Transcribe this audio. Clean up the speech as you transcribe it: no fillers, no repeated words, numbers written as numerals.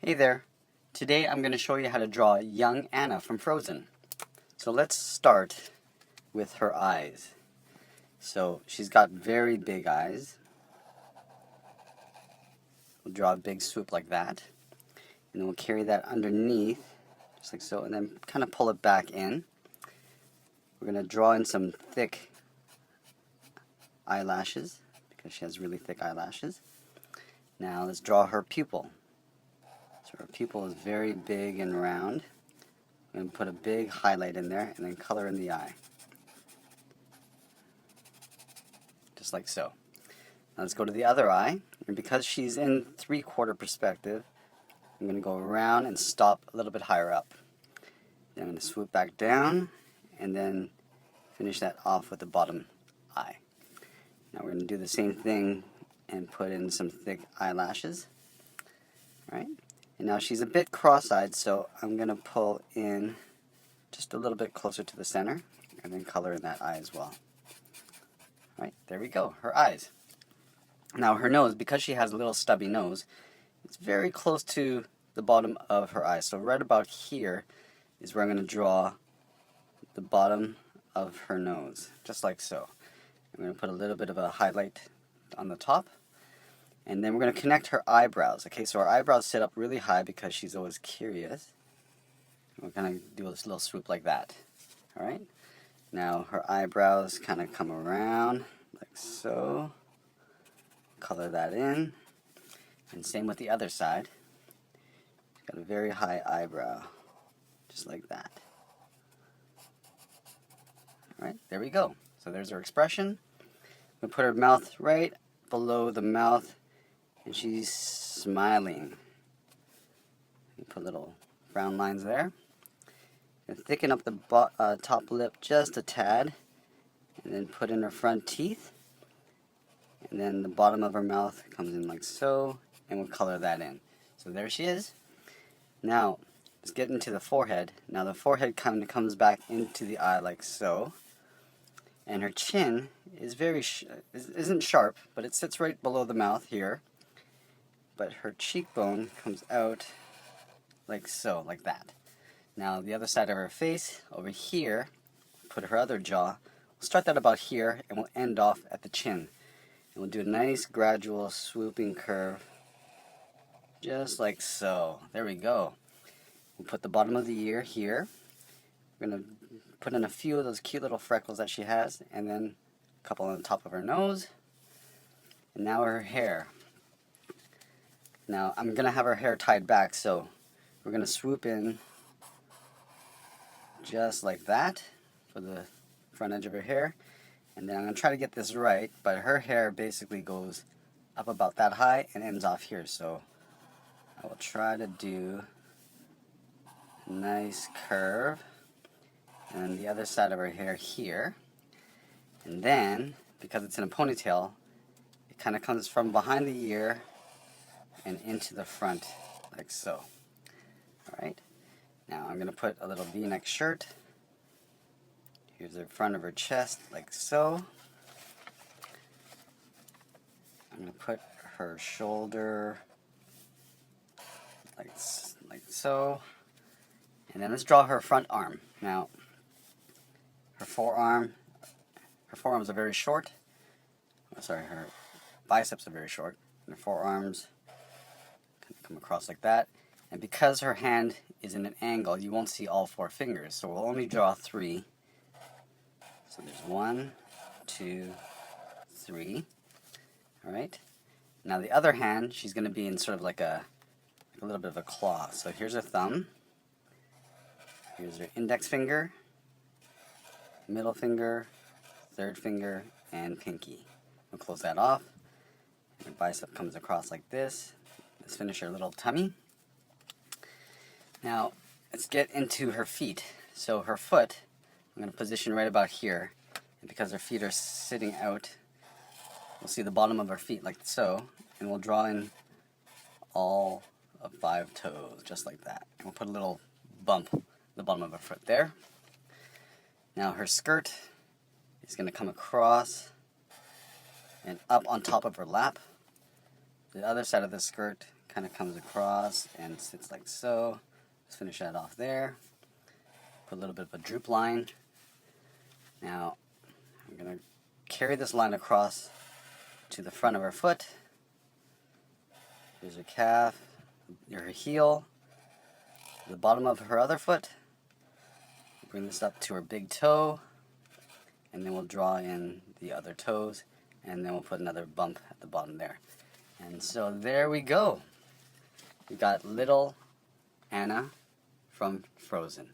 Hey there. Today I'm going to show you how to draw young Anna from Frozen. So let's start with her eyes. So she's got very big eyes. We'll draw a big swoop like that. And then we'll carry that underneath, just like so, and then kind of pull it back in. We're going to draw in some thick eyelashes, because she has really thick eyelashes. Now let's draw her pupil. So her pupil is very big and round. I'm going to put a big highlight in there and then color in the eye. Just like so. Now let's go to the other eye. And because she's in 3/4 perspective, I'm going to go around and stop a little bit higher up. Then I'm going to swoop back down and then finish that off with the bottom eye. Now we're going to do the same thing and put in some thick eyelashes. All right? And now she's a bit cross-eyed, so I'm going to pull in just a little bit closer to the center and then color in that eye as well. All right, there we go, her eyes. Now her nose, because she has a little stubby nose, it's very close to the bottom of her eye. So right about here is where I'm going to draw the bottom of her nose, just like so. I'm going to put a little bit of a highlight on the top. And then we're going to connect her eyebrows. Okay, so her eyebrows sit up really high because she's always curious. We're going to do this little swoop like that. All right? Now her eyebrows kind of come around like so. Color that in. And same with the other side. She's got a very high eyebrow. Just like that. All right, there we go. So there's her expression. We'll put her mouth right below the mouth. And she's smiling. Put little frown lines there. And thicken up the top lip just a tad. And then put in her front teeth. And then the bottom of her mouth comes in like so. And we'll color that in. So there she is. Now, let's get into the forehead. Now the forehead kind of comes back into the eye like so. And her chin is isn't sharp, but it sits right below the mouth here. But her cheekbone comes out like so, like that. Now the other side of her face, over here, put her other jaw. We'll start that about here, and we'll end off at the chin. And we'll do a nice gradual swooping curve, just like so. There we go. We'll put the bottom of the ear here. We're going to put in a few of those cute little freckles that she has, and then a couple on the top of her nose. And now her hair. Now, I'm going to have her hair tied back, so we're going to swoop in just like that for the front edge of her hair. And then I'm going to try to get this right, but her hair basically goes up about that high and ends off here. So I will try to do a nice curve. And then the other side of her hair here. And then, because it's in a ponytail, it kind of comes from behind the ear and into the front, like so. Alright, now I'm going to put a little V-neck shirt. Here's the front of her chest, like so. I'm going to put her shoulder like so. And then let's draw her front arm. Now, her forearms are very short. Oh, sorry, her biceps are very short. And her forearms come across like that. And because her hand is in an angle, you won't see all 4 fingers. So we'll only draw 3. So there's 1, 2, 3. Alright. Now the other hand, she's going to be in sort of like a little bit of a claw. So here's her thumb. Here's her index finger, middle finger, third finger, and pinky. We'll close that off. Her bicep comes across like this. Let's finish her little tummy. Now, let's get into her feet. So her foot, I'm going to position right about here. And because her feet are sitting out, we'll see the bottom of her feet like so. And we'll draw in all of 5 toes, just like that. And we'll put a little bump at the bottom of her foot there. Now her skirt is going to come across and up on top of her lap. The other side of the skirt kind of comes across and sits like so. Let's finish that off there. Put a little bit of a droop line. Now, I'm going to carry this line across to the front of her foot. Here's her calf, her heel, the bottom of her other foot. Bring this up to her big toe, and then we'll draw in the other toes, and then we'll put another bump at the bottom there. And so there we go. We got little Anna from Frozen.